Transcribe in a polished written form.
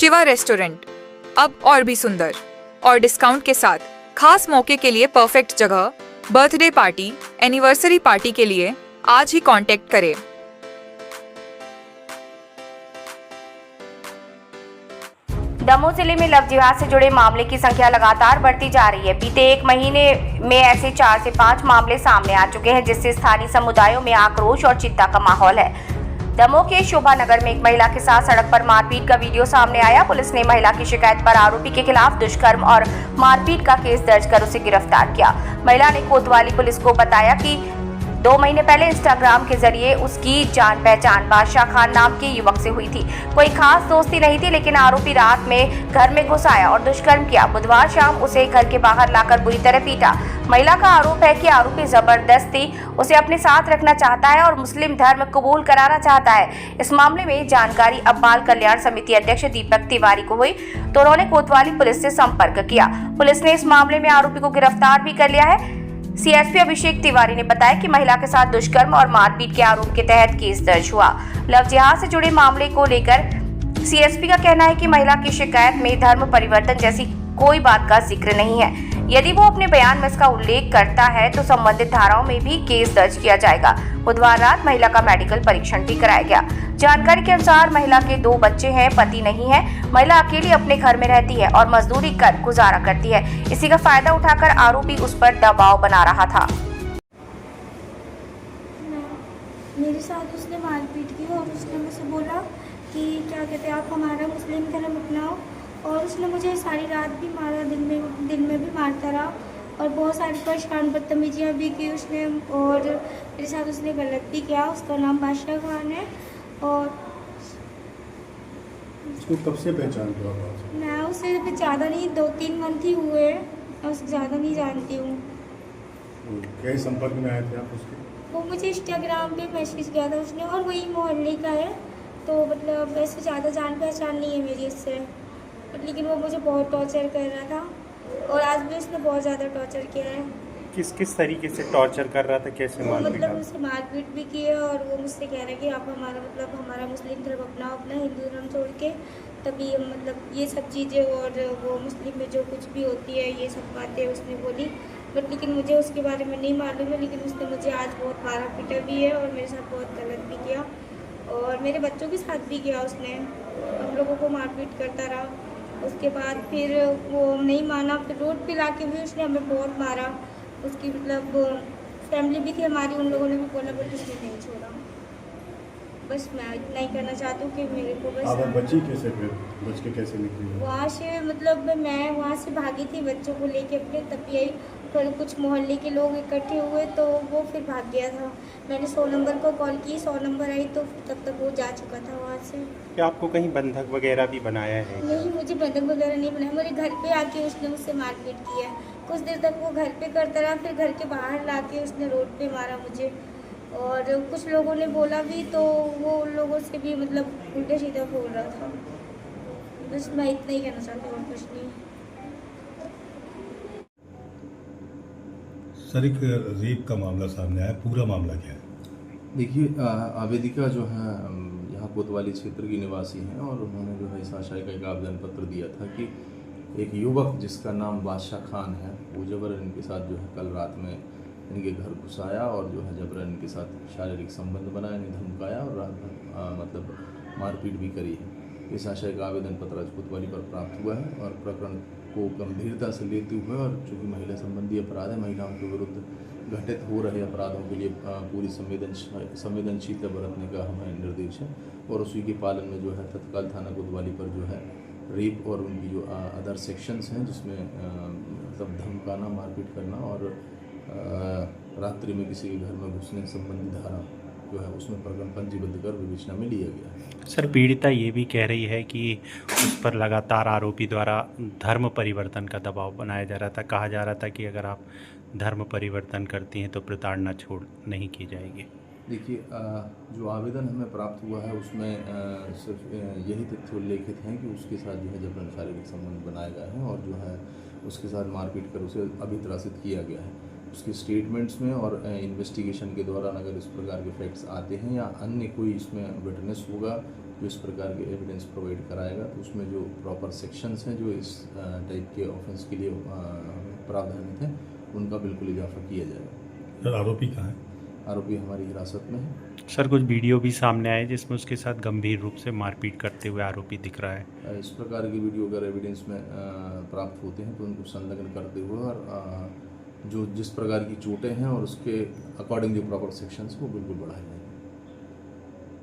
Shiva restaurant, अब और भी सुंदर और डिस्काउंट के साथ। खास मौके के लिए परफेक्ट जगह, बर्थडे पार्टी, एनिवर्सरी पार्टी के लिए आज ही कांटेक्ट करें। दमोह जिले में लव जिहाद से जुड़े मामले की संख्या लगातार बढ़ती जा रही है। बीते एक महीने में ऐसे 4 से 5 मामले सामने आ चुके हैं, जिससे स्थानीय समुदायों में आक्रोश और चिंता का माहौल है। दमोह के शोभा नगर में एक महिला के साथ सड़क पर मारपीट का वीडियो सामने आया। पुलिस ने महिला की शिकायत पर आरोपी के खिलाफ दुष्कर्म और मारपीट का केस दर्ज कर उसे गिरफ्तार किया। महिला ने कोतवाली पुलिस को बताया कि 2 महीने पहले इंस्टाग्राम के जरिए उसकी जान पहचान बादशाह खान नाम के युवक से हुई थी। कोई खास दोस्ती नहीं थी, लेकिन आरोपी रात में घर में घुस आया और दुष्कर्म किया। बुधवार शाम उसे घर के बाहर लाकर बुरी तरह पीटा। महिला का आरोप है कि आरोपी जबरदस्ती उसे अपने साथ रखना चाहता है और मुस्लिम धर्म कबूल कराना चाहता है। इस मामले में जानकारी अब बाल कल्याण समिति अध्यक्ष दीपक तिवारी को हुई तो उन्होंने कोतवाली पुलिस से संपर्क किया। पुलिस ने इस मामले में आरोपी को गिरफ्तार भी कर लिया है। सीएसपी अभिषेक तिवारी ने बताया कि महिला के साथ दुष्कर्म और मारपीट के आरोप के तहत केस दर्ज हुआ। लव जिहाद से जुड़े मामले को लेकर सीएसपी का कहना है कि महिला की शिकायत में धर्म परिवर्तन जैसी कोई बात का जिक्र नहीं है। यदि वो अपने बयान में इसका उल्लेख करता है तो संबंधित धाराओं में भी केस दर्ज किया जाएगा। बुधवार रात महिला का मेडिकल परीक्षण भी कराया गया। जानकारी के अनुसार महिला के 2 बच्चे हैं, पति नहीं है। महिला अकेली अपने घर में रहती है और मजदूरी कर गुजारा करती है। इसी का फायदा उठाकर आरोपी उस पर दबाव बना रहा था। मेरे साथ उसने मारपीट की और उसने मुझसे बोला कि क्या कहते हैं आप हमारा मुस्लिम धर्म अपनाओ, और उसने मुझे सारी रात भी मारा, दिन में भी मारता रहा और बहुत सारी परेशान बदतमीजियाँ भी की उसने। और मेरे साथ उसने गलत भी किया। उसका नाम बादशाह खान है। और उसको कब से पहचान हुआ? मैं उसे ज़्यादा नहीं, 2-3 मंथ ही हुए, मैं उसको ज़्यादा नहीं जानती हूँ। क्या संपर्क में आए थे आप उसके? वो मुझे इंस्टाग्राम पे मैसेज किया था उसने, और वही मोहल्ले का है, तो मतलब वैसे ज़्यादा जान पहचान नहीं है मेरी उससे, लेकिन वो मुझे बहुत टॉर्चर कर रहा था और आज भी उसने बहुत ज़्यादा टॉर्चर किया है। किस तरीके से टॉर्चर कर रहा था, कैसे मारपीट? मतलब उससे मारपीट भी की है और वो मुझसे कह रहा है कि आप हमारा मुस्लिम धर्म अपनाओ, अपना हिंदू धर्म छोड़ के, तभी हम मतलब ये सब चीज़ें, और वो मुस्लिम में जो कुछ भी होती है ये सब बातें उसने बोली। बट लेकिन मुझे उसके बारे में नहीं मालूम है, लेकिन उसने मुझे आज बहुत मारा पीटा भी है और मेरे साथ बहुत गलत भी किया और मेरे बच्चों के साथ भी किया उसने। हम लोगों को मारपीट करता रहा। उसके बाद फिर वो नहीं माना, फिर रोड पे लाके भी उसने हमें बहुत मारा। उसकी मतलब फैमिली भी थी हमारी, उन लोगों ने भी बोला, बट उसने नहीं छोड़ा। बस मैं इतना ही कहना चाहती हूँ कि मेरे को बस आप बची कैसे, फिर बच के कैसे निकली? वहाँ से मतलब मैं वहाँ से भागी थी बच्चों को लेके अपने, तब यही फिर कुछ मोहल्ले के लोग इकट्ठे हुए तो वो फिर भाग गया था। मैंने 100 नंबर को कॉल की, 100 नंबर आई तो तब तक वो जा चुका था वहाँ से। क्या आपको कहीं बंधक वगैरह भी बनाया है? नहीं, मुझे बंधक वगैरह नहीं बनाया। मेरे घर पे आके उसने मुझसे मारपीट की है। कुछ देर तक वो घर पे करता रहा, फिर घर के बाहर लाके उसने रोड पे मारा मुझे। और कुछ लोगों ने बोला भी तो वो उन लोगों से भी मतलब उल्टा सीधा बोल रहा था। बस मैं इतना ही कहना चाहती हूँ, कुछ नहीं। सर, एक रेप का मामला सामने आया, पूरा मामला क्या है? देखिए, आवेदिका जो है यहाँ कोतवाली क्षेत्र की निवासी हैं और उन्होंने जो है इस आशय का एक आवेदन पत्र दिया था कि एक युवक जिसका नाम बादशाह खान है, वो जबरन इनके साथ जो है कल रात में इनके घर घुस आया और जो है जबरन इनके साथ शारीरिक संबंध बनाया, इन्हें धमकाया और रात भर मतलब मारपीट भी करी है। इस आशय का आवेदन पत्र आज कोतवाली पर प्राप्त हुआ है और प्रकरण को गंभीरता से लेते हुए और चूँकि महिला संबंधी अपराध है, महिलाओं के विरुद्ध घटित हो रहे अपराधों के लिए पूरी संवेदनशीलता बरतने का हमें निर्देश है और उसी के पालन में जो है तत्काल थाना कोतवाली पर जो है रेप और उनकी जो अदर सेक्शंस हैं, जिसमें मतलब धमकाना, मारपीट करना और रात्रि में किसी के घर में घुसने संबंधी धारा जो है उसमें प्रकरण पंजीबद्ध कर विवेचना में लिया गया है। सर, पीड़िता ये भी कह रही है कि उस पर लगातार आरोपी द्वारा धर्म परिवर्तन का दबाव बनाया जा रहा था। कहा जा रहा था कि अगर आप धर्म परिवर्तन करती हैं तो प्रताड़ना छोड़ नहीं की जाएगी। देखिए, जो आवेदन हमें प्राप्त हुआ है उसमें सिर्फ यही तथ्य उल्लेखित हैं कि उसके साथ जो है जबरन शारीरिक संबंध बनाए गए हैं और जो है उसके साथ मारपीट कर उसे अभित्रासित किया गया है। उसके स्टेटमेंट्स में और इन्वेस्टिगेशन के दौरान अगर इस प्रकार के फैक्ट्स आते हैं या अन्य कोई इसमें विटनेस होगा जो इस प्रकार के एविडेंस प्रोवाइड कराएगा, तो उसमें जो प्रॉपर सेक्शंस हैं जो इस टाइप के ऑफेंस के लिए प्रावधानित हैं उनका बिल्कुल इजाफा किया जाएगा। सर आरोपी कहाँ है? आरोपी हमारी हिरासत में है। सर कुछ वीडियो भी सामने आए जिसमें उसके साथ गंभीर रूप से मारपीट करते हुए आरोपी दिख रहा है। इस प्रकार की वीडियो अगर एविडेंस में प्राप्त होते हैं तो उनको संलग्न करते हुए और जो जिस प्रकार की चोटें हैं और उसके अकॉर्डिंग जो प्रॉपर सेक्शंस वो बिल्कुल बढ़ाए जाएंगे।